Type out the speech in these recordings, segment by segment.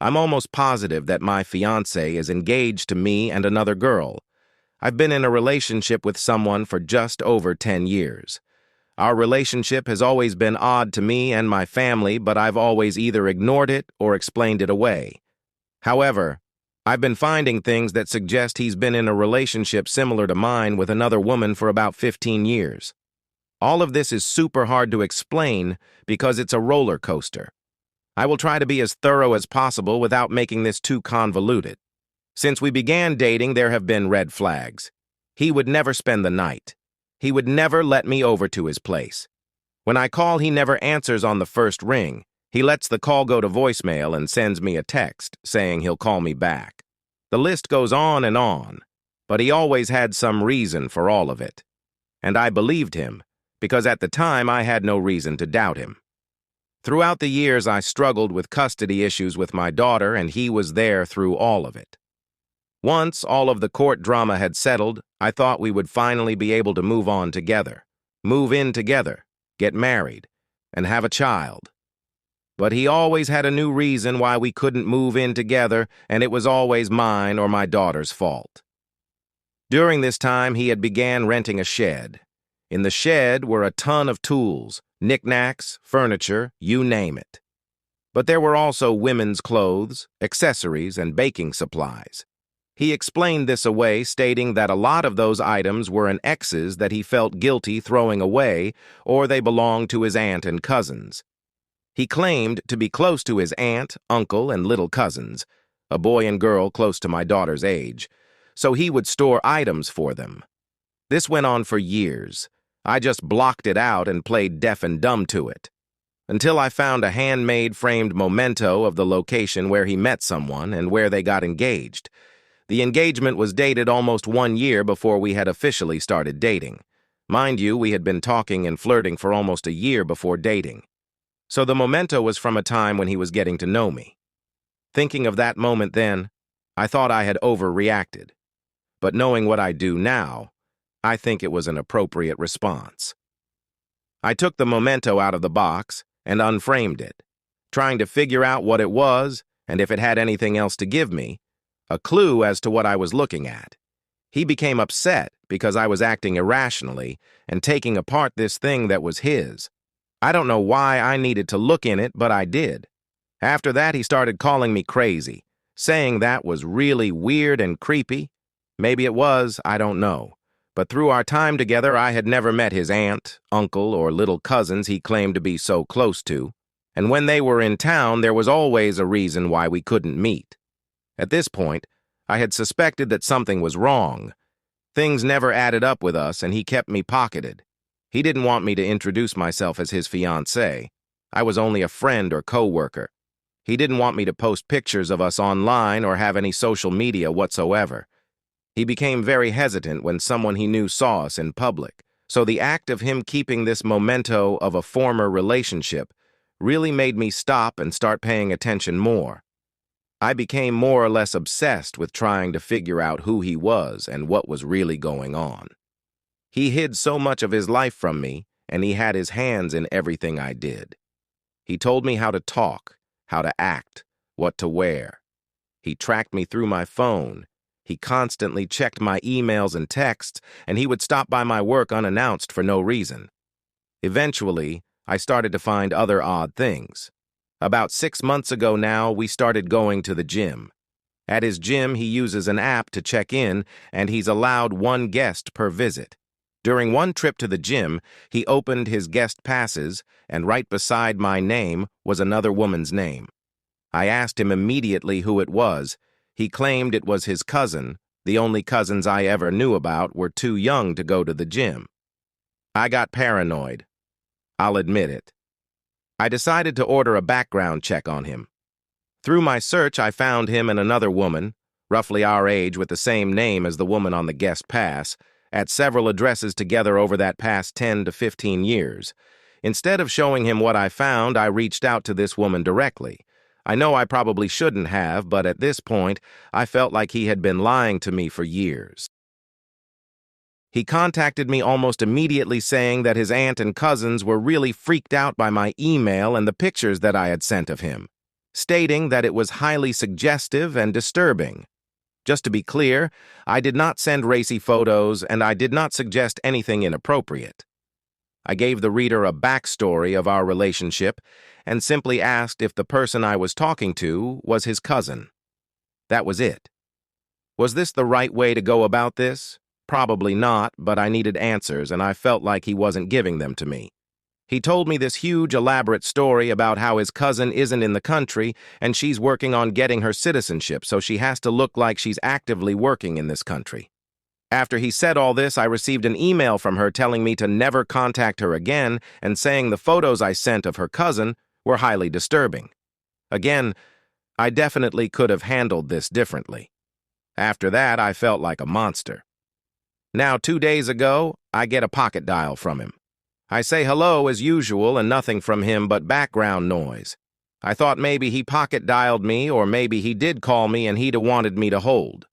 I'm almost positive that my fiance is engaged to me and another girl. I've been in a relationship with someone for just over 10 years. Our relationship has always been odd to me and my family, but I've always either ignored it or explained it away. However, I've been finding things that suggest he's been in a relationship similar to mine with another woman for about 15 years. All of this is super hard to explain because it's a roller coaster. I will try to be as thorough as possible without making this too convoluted. Since we began dating, there have been red flags. He would never spend the night. He would never let me over to his place. When I call, he never answers on the first ring. He lets the call go to voicemail and sends me a text saying he'll call me back. The list goes on, but he always had some reason for all of it. And I believed him, because at the time I had no reason to doubt him. Throughout the years, I struggled with custody issues with my daughter, and he was there through all of it. Once all of the court drama had settled, I thought we would finally be able to move on together, move in together, get married, and have a child. But he always had a new reason why we couldn't move in together, and it was always mine or my daughter's fault. During this time, he had began renting a shed. In the shed were a ton of tools, knickknacks, furniture, you name it. But there were also women's clothes, accessories, and baking supplies. He explained this away, stating that a lot of those items were an ex's that he felt guilty throwing away, or they belonged to his aunt and cousins. He claimed to be close to his aunt, uncle, and little cousins, a boy and girl close to my daughter's age, so he would store items for them. This went on for years. I just blocked it out and played deaf and dumb to it, until I found a handmade framed memento of the location where he met someone and where they got engaged. The engagement was dated almost 1 year before we had officially started dating. Mind you, we had been talking and flirting for almost a year before dating. So the memento was from a time when he was getting to know me. Thinking of that moment then, I thought I had overreacted. But knowing what I do now, I think it was an appropriate response. I took the memento out of the box and unframed it, trying to figure out what it was and if it had anything else to give me, a clue as to what I was looking at. He became upset because I was acting irrationally and taking apart this thing that was his. I don't know why I needed to look in it, but I did. After that, he started calling me crazy, saying that was really weird and creepy. Maybe it was, I don't know. But through our time together, I had never met his aunt, uncle, or little cousins he claimed to be so close to. And when they were in town, there was always a reason why we couldn't meet. At this point, I had suspected that something was wrong. Things never added up with us, and he kept me pocketed. He didn't want me to introduce myself as his fiancé. I was only a friend or co-worker. He didn't want me to post pictures of us online or have any social media whatsoever. He became very hesitant when someone he knew saw us in public, so the act of him keeping this memento of a former relationship really made me stop and start paying attention more. I became more or less obsessed with trying to figure out who he was and what was really going on. He hid so much of his life from me, and he had his hands in everything I did. He told me how to talk, how to act, what to wear. He tracked me through my phone. He constantly checked my emails and texts, and he would stop by my work unannounced for no reason. Eventually, I started to find other odd things. About 6 months ago now, we started going to the gym. At his gym, he uses an app to check in, and he's allowed 1 guest per visit. During one trip to the gym, he opened his guest passes, and right beside my name was another woman's name. I asked him immediately who it was. He claimed it was his cousin. The only cousins I ever knew about were too young to go to the gym. I got paranoid. I'll admit it. I decided to order a background check on him. Through my search, I found him and another woman, roughly our age with the same name as the woman on the guest pass, at several addresses together over that past 10 to 15 years. Instead of showing him what I found, I reached out to this woman directly. I know I probably shouldn't have, but at this point, I felt like he had been lying to me for years. He contacted me almost immediately saying that his aunt and cousins were really freaked out by my email and the pictures that I had sent of him, stating that it was highly suggestive and disturbing. Just to be clear, I did not send racy photos and I did not suggest anything inappropriate. I gave the reader a backstory of our relationship and simply asked if the person I was talking to was his cousin. That was it. Was this the right way to go about this? Probably not, but I needed answers and I felt like he wasn't giving them to me. He told me this huge, elaborate story about how his cousin isn't in the country and she's working on getting her citizenship, so she has to look like she's actively working in this country. After he said all this, I received an email from her telling me to never contact her again and saying the photos I sent of her cousin were highly disturbing. Again, I definitely could have handled this differently. After that, I felt like a monster. Now, 2 days ago, I get a pocket dial from him. I say hello as usual and nothing from him but background noise. I thought maybe he pocket dialed me or maybe he did call me and he'd wanted me to hold.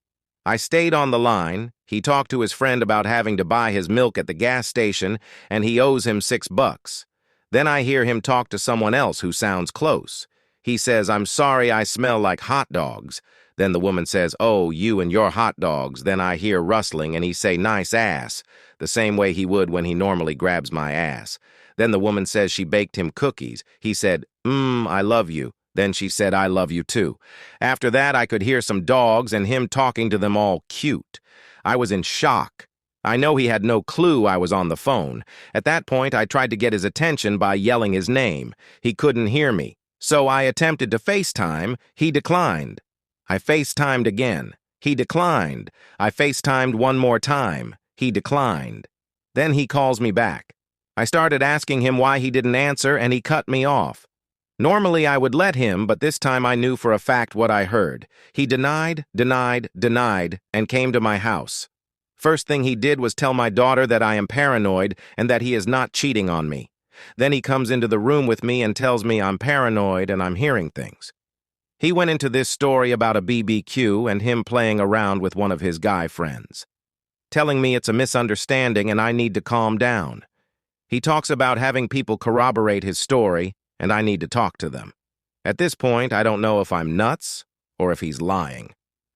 I stayed on the line. He talked to his friend about having to buy his milk at the gas station and he owes him $6. Then I hear him talk to someone else who sounds close. He says, "I'm sorry I smell like hot dogs." Then the woman says, "Oh, you and your hot dogs." Then I hear rustling and he say, "Nice ass," the same way he would when he normally grabs my ass. Then the woman says she baked him cookies. He said, I love you." Then she said, "I love you too." After that, I could hear some dogs and him talking to them all cute. I was in shock. I know he had no clue I was on the phone. At that point, I tried to get his attention by yelling his name. He couldn't hear me. So I attempted to FaceTime. He declined. I FaceTimed again. He declined. I FaceTimed one more time. He declined. Then he calls me back. I started asking him why he didn't answer, and he cut me off. Normally I would let him, but this time I knew for a fact what I heard. He denied, and came to my house. First thing he did was tell my daughter that I am paranoid and that he is not cheating on me. Then he comes into the room with me and tells me I'm paranoid and I'm hearing things. He went into this story about a BBQ and him playing around with one of his guy friends, telling me it's a misunderstanding and I need to calm down. He talks about having people corroborate his story and I need to talk to them. At this point, I don't know if I'm nuts or if he's lying.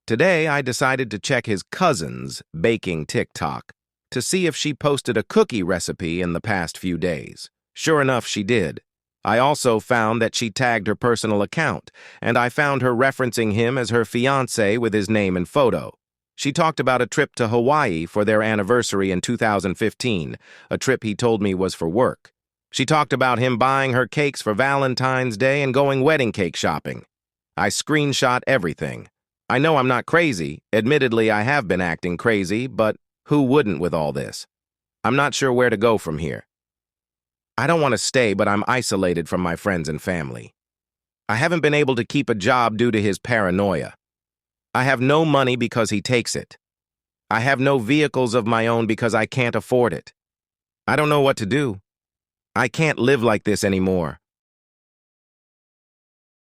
Today, I decided to check his cousin's baking TikTok to see if she posted a cookie recipe in the past few days. Sure enough, she did. I also found that she tagged her personal account, and I found her referencing him as her fiance with his name and photo. She talked about a trip to Hawaii for their anniversary in 2015, a trip he told me was for work. She talked about him buying her cakes for Valentine's Day and going wedding cake shopping. I screenshot everything. I know I'm not crazy. Admittedly, I have been acting crazy, but who wouldn't with all this? I'm not sure where to go from here. I don't want to stay, but I'm isolated from my friends and family. I haven't been able to keep a job due to his paranoia. I have no money because he takes it. I have no vehicles of my own because I can't afford it. I don't know what to do. I can't live like this anymore.